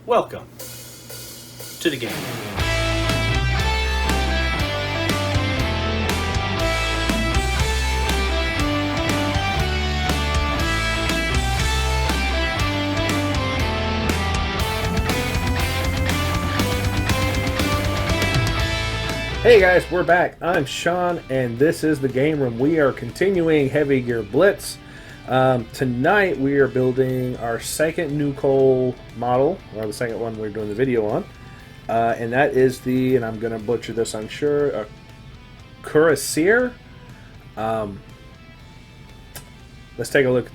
Welcome to the game. Hey guys, we're back. I'm Sean, and this is the Game Room. We are continuing Heavy Gear Blitz. Tonight we are building our second NuCoal model, or the second one we're doing the video on. And that is the, and I'm going to butcher this I'm sure, a Cuirassier. Let's take a look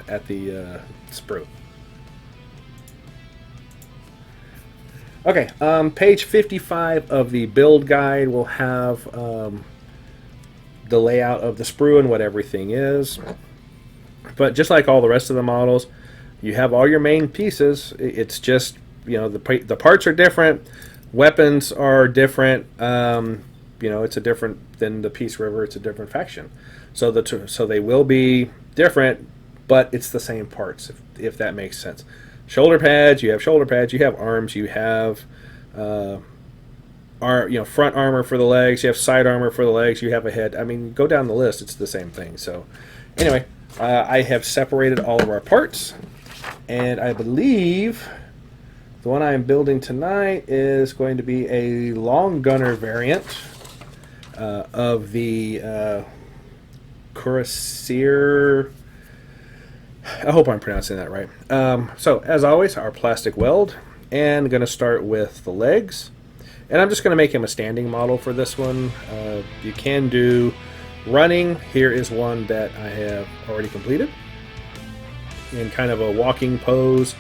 at the sprue. Okay, page 55 of the build guide will have the layout of the sprue and what everything is. But just like all the rest of the models, you have all your main pieces. It's just, you know, the parts are different, weapons are different. You know, it's a different than the Peace River. It's a different faction, so they will be different, but it's the same parts, if that makes sense. Shoulder pads, you have shoulder pads, you have arms, you have front armor for the legs, you have side armor for the legs, you have a head. I mean, go down the list, it's the same thing. So anyway, I have separated all of our parts, and I believe the one I am building tonight is going to be a long gunner variant of the Cuirassier. I hope I'm pronouncing that right. So, as always, our plastic weld, and going to start with the legs. And I'm just going to make him a standing model for this one. You can do running. Here is one that I have already completed. In kind of a walking pose.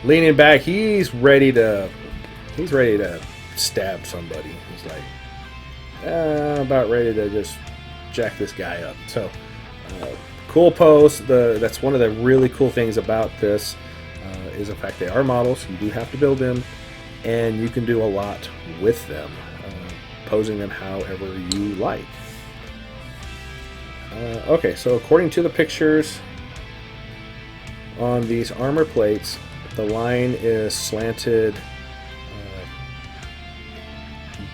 Leaning back, he's ready to stab somebody. He's like, about ready to just jack this guy up. So, cool pose. That's one of the really cool things about this is the fact they are models. You do have to build them, and you can do a lot with them, posing them however you like. Okay, so according to the pictures on these armor plates, the line is slanted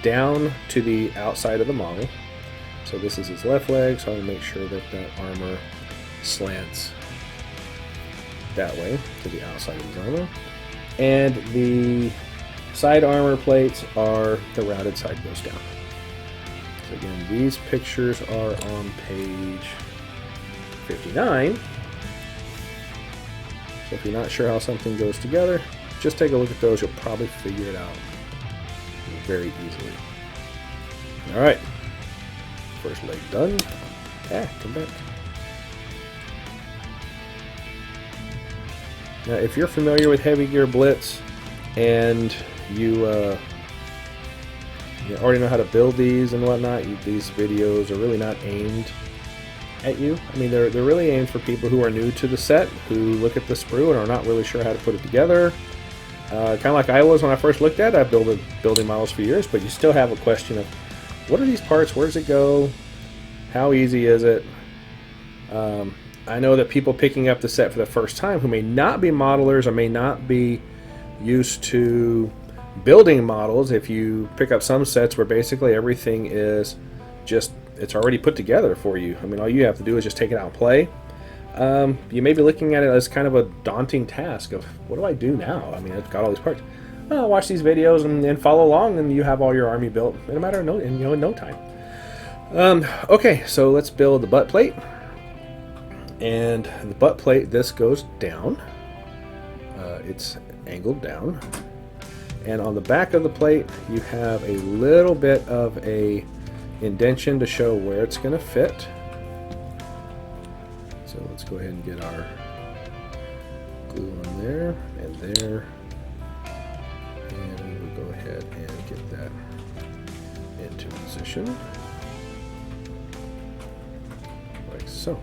down to the outside of the model. So this is his left leg, so I want to make sure that that armor slants that way to the outside of his armor. And the side armor plates are the routed side goes down. So again, these pictures are on page 59. So if you're not sure how something goes together, just take a look at those. You'll probably figure it out very easily. All right. First leg done. Come back. Now, if you're familiar with Heavy Gear Blitz and you already know how to build these and whatnot, these videos are really not aimed at you. I mean, they're really aimed for people who are new to the set, who look at the sprue and are not really sure how to put it together. Kind of like I was when I first looked at it. I've been building models for years, but you still have a question of, what are these parts? Where does it go? How easy is it? I know that people picking up the set for the first time who may not be modelers or may not be used to building models, if you pick up some sets where basically everything is just, it's already put together for you. I mean, all you have to do is just take it out and play. You may be looking at it as kind of a daunting task of, what do I do now? I mean, it's got all these parts. Well, watch these videos and follow along, and you have all your army built in a matter of in no time. Okay, so let's build the butt plate. And the butt plate, this goes down. It's angled down. And on the back of the plate, you have a little bit of a indentation to show where it's going to fit. So let's go ahead and get our glue on there and there. And we will go ahead and get that into position. Like so.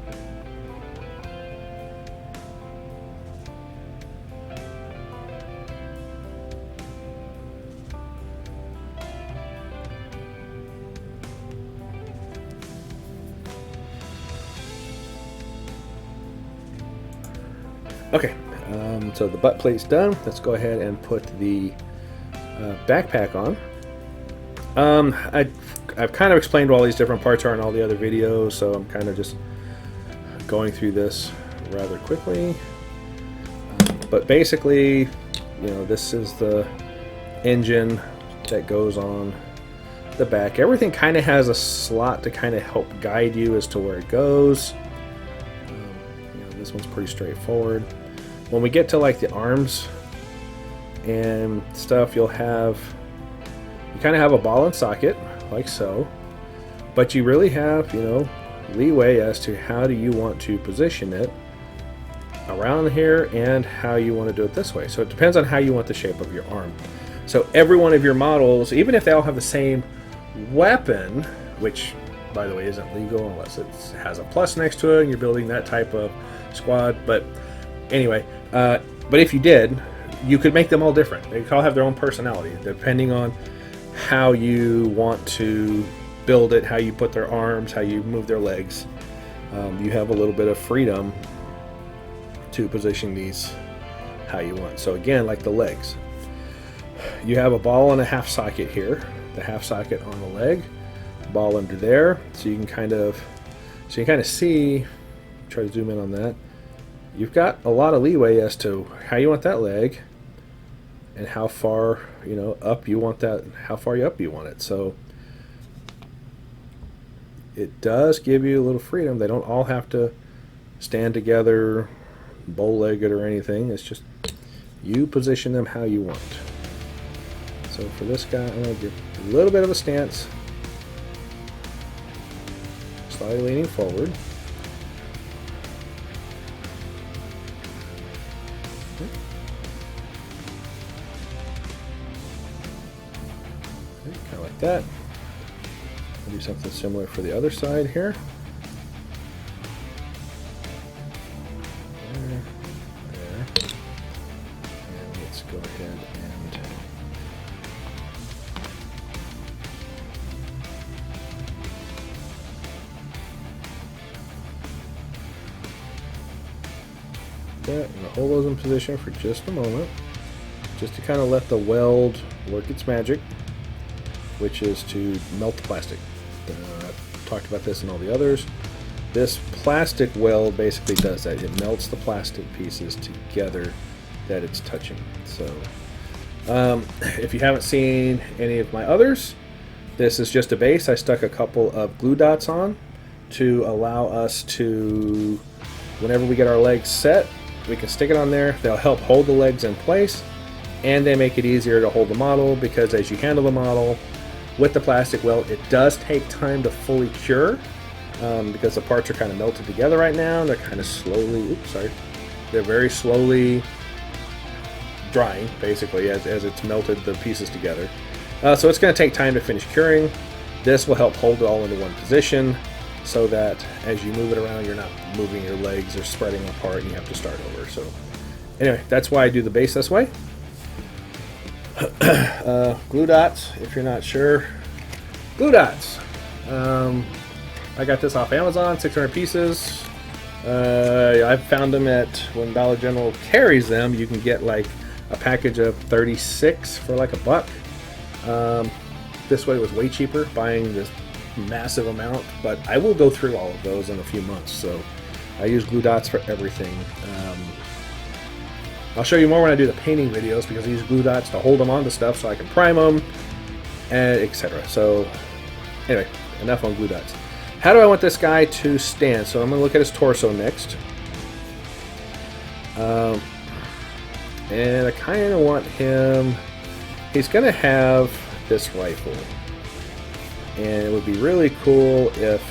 Okay, So the butt plate's done. Let's go ahead and put the backpack on. I've kind of explained what all these different parts are in all the other videos, so I'm kind of just going through this rather quickly. But basically, you know, this is the engine that goes on the back. Everything kind of has a slot to kind of help guide you as to where it goes. You know, this one's pretty straightforward. When we get to like the arms and stuff, you kind of have a ball and socket like so, but you really have, you know, leeway as to how do you want to position it around here and how you want to do it this way. So it depends on how you want the shape of your arm. So every one of your models, even if they all have the same weapon, which by the way isn't legal unless it has a plus next to it and you're building that type of squad, but anyway, but if you did, you could make them all different. They all have their own personality depending on how you want to build it, how you put their arms, how you move their legs. You have a little bit of freedom to position these how you want. So again, like the legs, you have a ball and a half socket here, the half socket on the leg, ball under there, so you can kind of see, try to zoom in on that. You've got a lot of leeway as to how you want that leg and how far, you know, up you want that, how far up you want it. So it does give you a little freedom. They don't all have to stand together bow-legged or anything. It's just you position them how you want. So for this guy, I'm going to give a little bit of a stance, slightly leaning forward. Kind of like that. I'll do something similar for the other side here. There. And let's go ahead and that. I'm going to hold those in position for just a moment, just to kind of let the weld work its magic, which is to melt the plastic. I've talked about this in all the others. This plastic weld basically does that. It melts the plastic pieces together that it's touching. So if you haven't seen any of my others, this is just a base. I stuck a couple of glue dots on to allow us to, whenever we get our legs set, we can stick it on there. They'll help hold the legs in place, and they make it easier to hold the model, because as you handle the model with the plastic weld, it does take time to fully cure, because the parts are kind of melted together right now. They're kind of slowly, they're very slowly drying, basically, as it's melted the pieces together. So it's going to take time to finish curing. This will help hold it all into one position, so that as you move it around, you're not moving your legs or spreading apart and you have to start over. So anyway, that's why I do the base this way. Glue dots, if you're not sure. Glue dots. I got this off Amazon, 600 pieces. I've found them at, when Dollar General carries them, you can get like a package of 36 for like $1. This way it was way cheaper buying this massive amount, but I will go through all of those in a few months. So I use glue dots for everything. I'll show you more when I do the painting videos, because I use glue dots to hold them onto stuff so I can prime them, and etc. So anyway, enough on glue dots. How do I want this guy to stand? So I'm going to look at his torso next. And I kind of want him, he's going to have this rifle. And it would be really cool if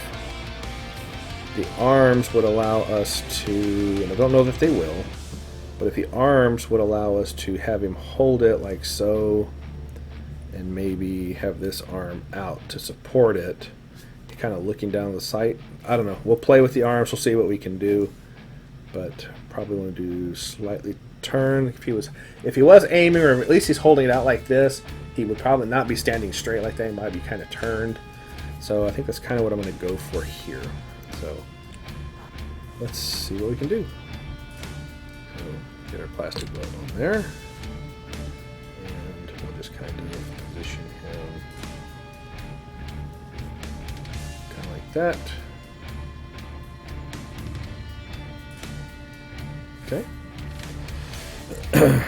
the arms would allow us to, and I don't know if they will, but if the arms would allow us to have him hold it like so, and maybe have this arm out to support it, kind of looking down the sight. I don't know. We'll play with the arms. We'll see what we can do, but probably want to do slightly turn. If he was aiming, or at least he's holding it out like this, he would probably not be standing straight like that. He might be kind of turned. So I think that's kind of what I'm going to go for here. So let's see what we can do. So Get our plastic weld on there. And we'll just kind of position him kind of like that. Okay.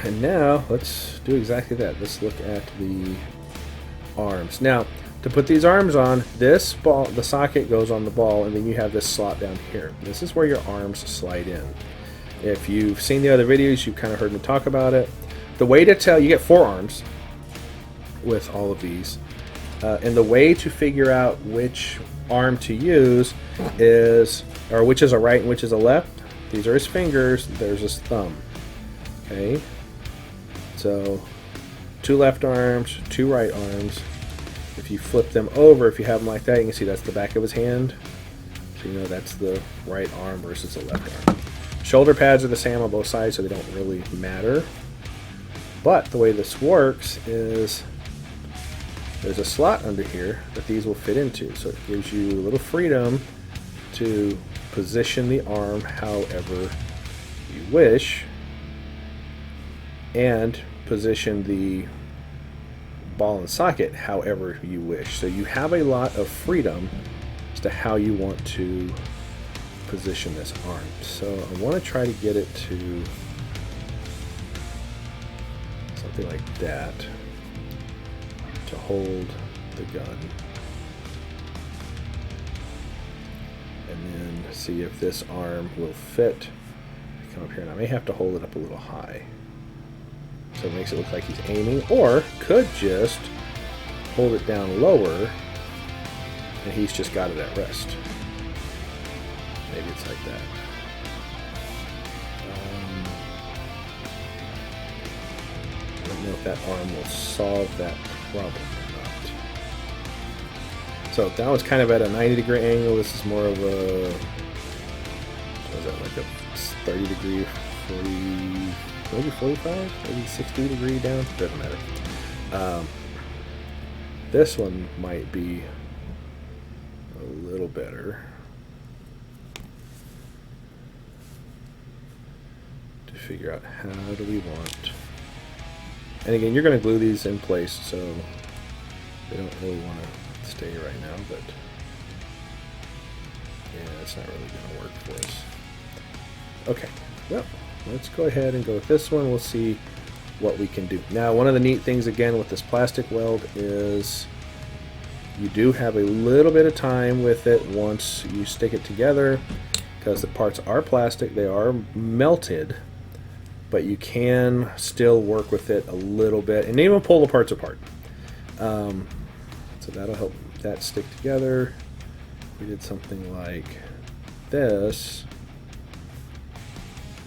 And now let's do exactly that. Let's look at the arms. Now, to put these arms on, this ball, the socket goes on the ball, and then you have this slot down here. This is where your arms slide in. If you've seen the other videos, you've kind of heard me talk about it. The way to tell, you get 4 arms with all of these, and the way to figure out which arm to use is, or which is a right and which is a left. These are his fingers, there's his thumb. Okay, so 2 left arms, 2 right arms. If you flip them over, if you have them like that, you can see that's the back of his hand. So you know that's the right arm versus the left arm. Shoulder pads are the same on both sides, so they don't really matter. But the way this works is there's a slot under here that these will fit into. So it gives you a little freedom to position the arm however you wish and position the ball and socket however you wish. So you have a lot of freedom as to how you want to position this arm. So I want to try to get it to something like that to hold the gun. And then see if this arm will fit. Come up here, and I may have to hold it up a little high. So it makes it look like he's aiming, or could just hold it down lower and he's just got it at rest. Maybe it's like that. I don't know if that arm will solve that problem or not. So that was kind of at a 90-degree angle. This is more of a, what is that, like a 30-degree, 40, maybe 45, maybe 60 degree down. Doesn't matter. This one might be a little better to figure out how do we want. And again, you're going to glue these in place, so they don't really want to stay right now, but yeah, it's not really going to work for us. Okay, well, let's go ahead and go with this one. We'll see what we can do. Now, one of the neat things again with this plastic weld is you do have a little bit of time with it once you stick it together, because the parts are plastic, they are melted, but you can still work with it a little bit and even pull the parts apart. So that'll help that stick together. We did something like this.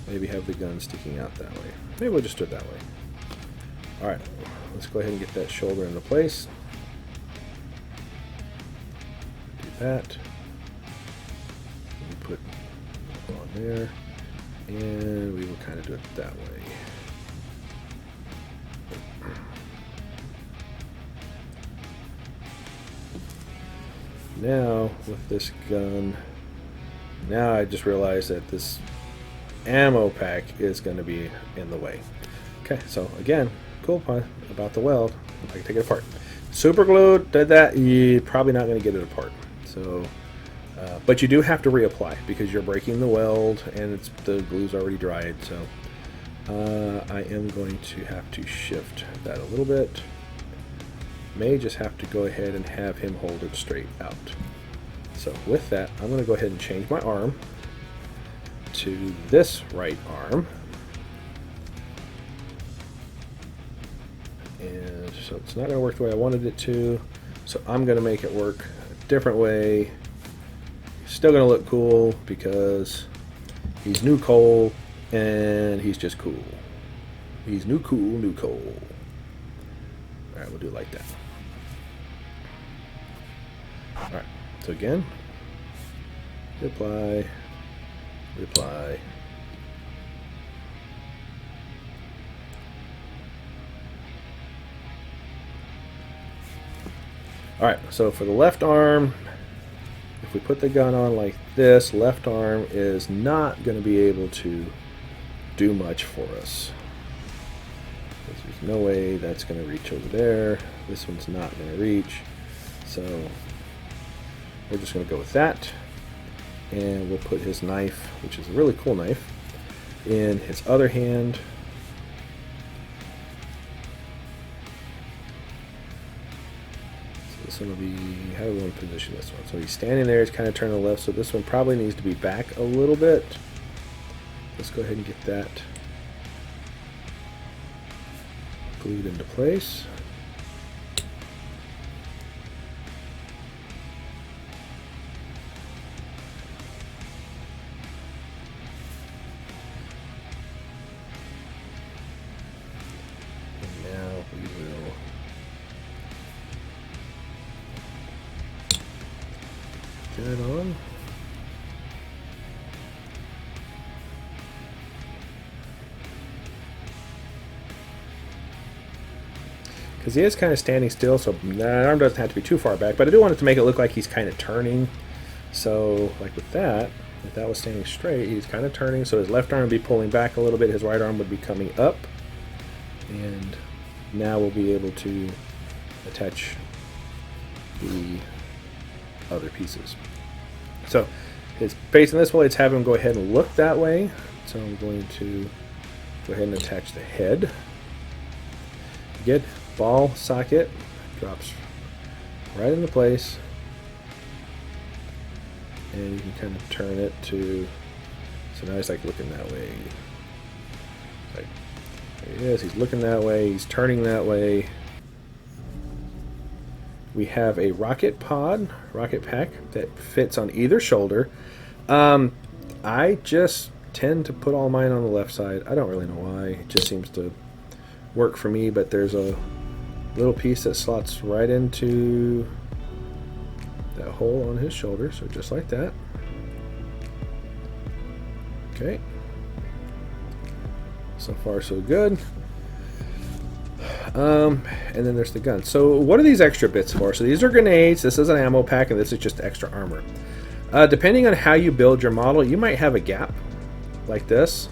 Maybe have the gun sticking out that way. Maybe we'll just do it that way. Alright, let's go ahead and get that shoulder into place. Do that. We put it on there. And we will kind of do it that way. Now, with this gun, now I just realized that this ammo pack is going to be in the way. Okay, so again, cool part about the weld, I can take it apart. Super glued, did that, you're probably not going to get it apart. So, but you do have to reapply because you're breaking the weld and the glue's already dried. So I am going to have to shift that a little bit. May just have to go ahead and have him hold it straight out. So with that, I'm going to go ahead and change my arm to this right arm. And so it's not going to work the way I wanted it to. So I'm going to make it work a different way. Still going to look cool because he's NuCoal and he's just cool. He's NuCoal. Alright, we'll do it like that. Alright, so again, reapply. Alright, so for the left arm, if we put the gun on like this, left arm is not going to be able to do much for us. There's no way that's going to reach over there. This one's not going to reach. So we're just going to go with that. And we'll put his knife, which is a really cool knife, in his other hand. So this one will be, how do we want to position this one? So he's standing there, he's kind of turning to the left, so this one probably needs to be back a little bit. Let's go ahead and get that glued into place. And now we will get it on. Because he is kind of standing still, so that arm doesn't have to be too far back, but I do want it to make it look like he's kind of turning. So, like with that, if that was standing straight, he's kind of turning, so his left arm would be pulling back a little bit, his right arm would be coming up, and now we'll be able to attach the other pieces. So, it's facing this way, let's have him go ahead and look that way. So I'm going to go ahead and attach the head. Good. Ball socket drops right into place, and you can kind of turn it to, so now he's like looking that way. Like, there he is, he's looking that way, he's turning that way. We have a rocket pack that fits on either shoulder. I just tend to put all mine on the left side. I don't really know why, it just seems to work for me, but there's a little piece that slots right into that hole on his shoulder, so just like that. Okay, so far so good. And then there's the gun. So what are these extra bits for? So these are grenades, this is an ammo pack, and this is just extra armor. Depending on how you build your model, you might have a gap like this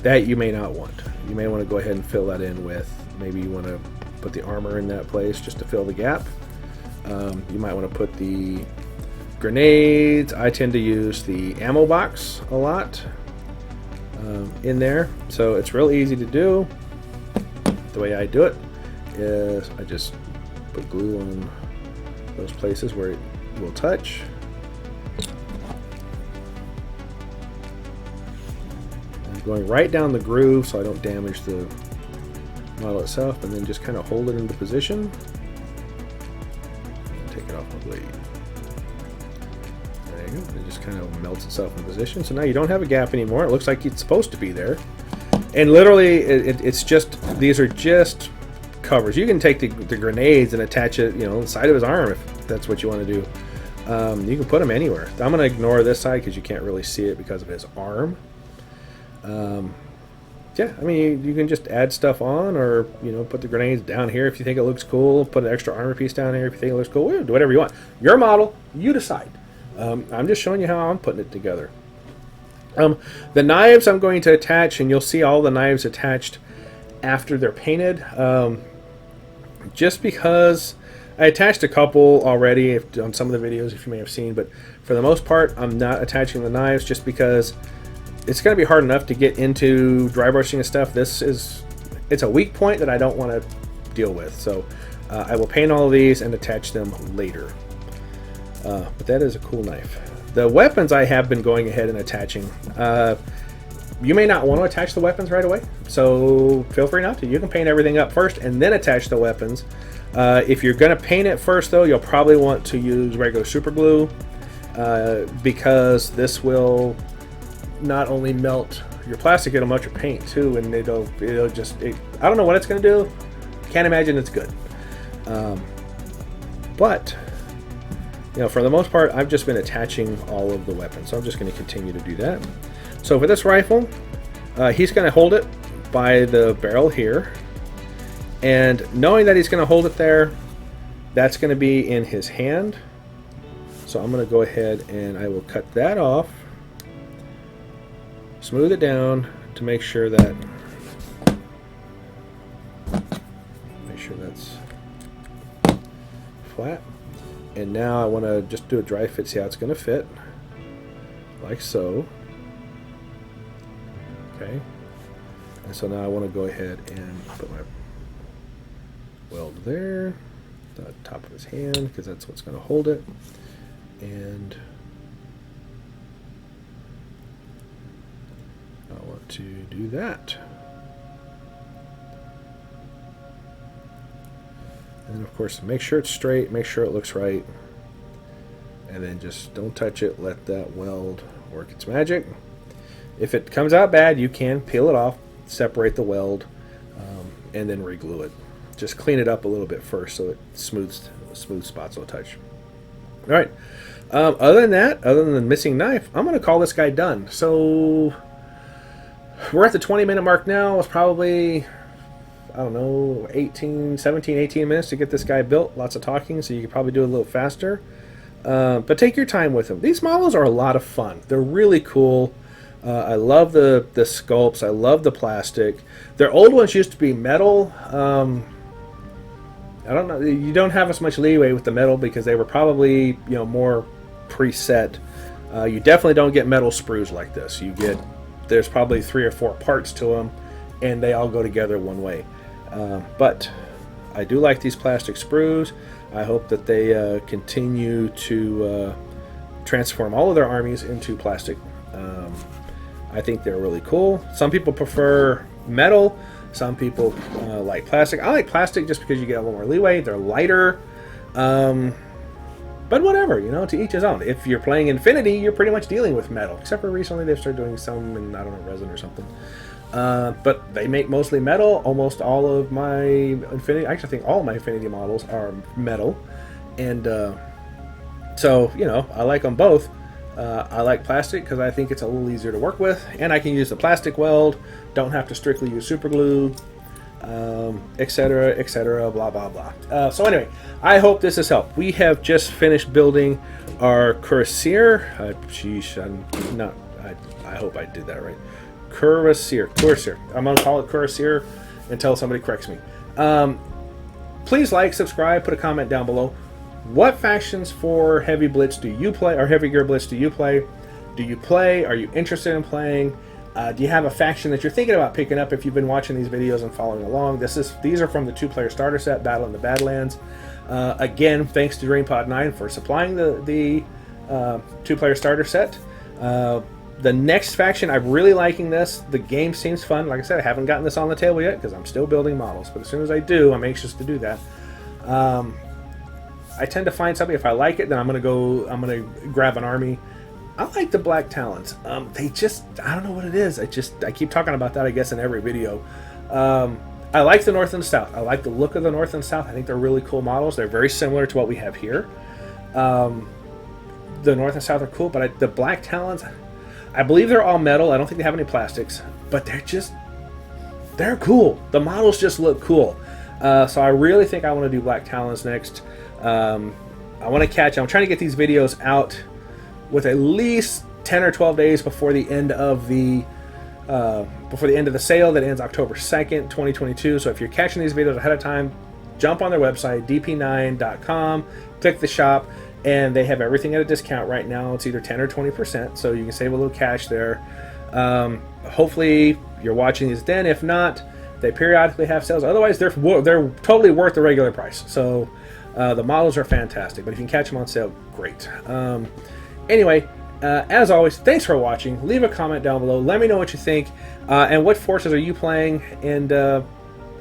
that you may not want. You may want to go ahead and fill that in with, maybe you want to put the armor in that place just to fill the gap. You might want to put the grenades. I tend to use the ammo box a lot in there, so it's real easy to do. The way I do it is I just put glue on those places where it will touch. I'm going right down the groove so I don't damage the model itself, and then just kind of hold it into position and take it off the blade. There you go. It just kind of melts itself in position. So now you don't have a gap anymore. It looks like it's supposed to be there. And literally, it's just, these are just covers. You can take the grenades and attach it, you know, on the side of his arm if that's what you want to do. You can put them anywhere. I'm going to ignore this side because you can't really see it because of his arm. Yeah, I mean, you can just add stuff on, or, you know, put the grenades down here if you think it looks cool. Put an extra armor piece down here if you think it looks cool. Do whatever you want. Your model, you decide. I'm just showing you how I'm putting it together. The knives I'm going to attach, and you'll see all the knives attached after they're painted. Just because I attached a couple already on some of the videos, if you may have seen, but for the most part, I'm not attaching the knives just because it's going to be hard enough to get into dry brushing and stuff. It's a weak point that I don't want to deal with. So I will paint all of these and attach them later. But that is a cool knife. The weapons I have been going ahead and attaching. You may not want to attach the weapons right away, so feel free not to. You can paint everything up first and then attach the weapons. If you're going to paint it first, though, you'll probably want to use regular super glue because this will not only melt your plastic, it'll melt your paint too, and it'll just, I don't know what it's going to do. Can't imagine it's good. But you know, for the most part, I've just been attaching all of the weapons, so I'm just going to continue to do that. So for this rifle, he's going to hold it by the barrel here, and knowing that he's going to hold it there, that's going to be in his hand. So I'm going to go ahead and I will cut that off, smooth it down to make sure that that's flat. And now I want to just do a dry fit, see how it's going to fit, like so. Okay. And so now I want to go ahead and put my weld there, the top of his hand, because that's what's going to hold it. And I want to do that. And then of course make sure it's straight, make sure it looks right, and then just don't touch it, let that weld work its magic. If it comes out bad, you can peel it off, separate the weld, and then re-glue it. Just clean it up a little bit first so it smooth spots will touch. All right. Other than that, other than the missing knife, I'm going to call this guy done. So we're at the 20-minute mark now. It's probably, I don't know, 17, 18 minutes to get this guy built. Lots of talking, so you could probably do it a little faster. But take your time with them. These models are a lot of fun. They're really cool. I love the sculpts. I love the plastic. Their old ones used to be metal. I don't know. You don't have as much leeway with the metal because they were probably, more preset. You definitely don't get metal sprues like this. There's probably 3 or 4 parts to them, and they all go together one way. But I do like these plastic sprues. I hope that they continue to transform all of their armies into plastic. I think they're really cool. Some people prefer metal. Some people like plastic. I like plastic just because you get a little more leeway. They're lighter. But whatever, to each his own. If you're playing Infinity, you're pretty much dealing with metal. Except for recently they've started doing some in, I don't know, resin or something. But they make mostly metal. Almost all of my Infinity, actually I think all of my Infinity models are metal. And so, I like them both. I like plastic because I think it's a little easier to work with, and I can use the plastic weld, don't have to strictly use super glue, etc., blah, blah, blah. So anyway, I hope this has helped. We have just finished building our Cuirassier. I hope I did that right. Cuirassier. I'm going to call it Cuirassier until somebody corrects me. Please like, subscribe, put a comment down below. What factions for Heavy Blitz do you play, or Heavy Gear Blitz do you play? Do you play? Are you interested in playing? Do you have a faction that you're thinking about picking up if you've been watching these videos and following along? These are from the 2-player starter set, Battle in the Badlands. Again, thanks to DreamPod9 for supplying the 2-player starter set. The next faction, I'm really liking this. The game seems fun. Like I said, I haven't gotten this on the table yet because I'm still building models. But as soon as I do, I'm anxious to do that. I tend to find something, if I like it, then I'm gonna grab an army. I like the Black Talons. They just, I don't know what it is. I keep talking about that, I guess, in every video. I like the North and South. I like the look of the North and South. I think they're really cool models. They're very similar to what we have here. The North and South are cool, but the Black Talons, I believe they're all metal. I don't think they have any plastics, but they're cool. The models just look cool. So I really think I want to do Black Talons next. I'm trying to get these videos out with at least 10 or 12 days before the end of the sale that ends October 2nd, 2022. So if you're catching these videos ahead of time, jump on their website, dp9.com, click the shop, and they have everything at a discount right now. It's either 10 or 20%, so you can save a little cash there. Hopefully you're watching these then. If not, they periodically have sales. Otherwise, they're totally worth the regular price. So the models are fantastic, but if you can catch them on sale, great. Anyway, as always, thanks for watching. Leave a comment down below. Let me know what you think and what forces are you playing. And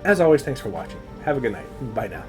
as always, thanks for watching. Have a good night. Bye now.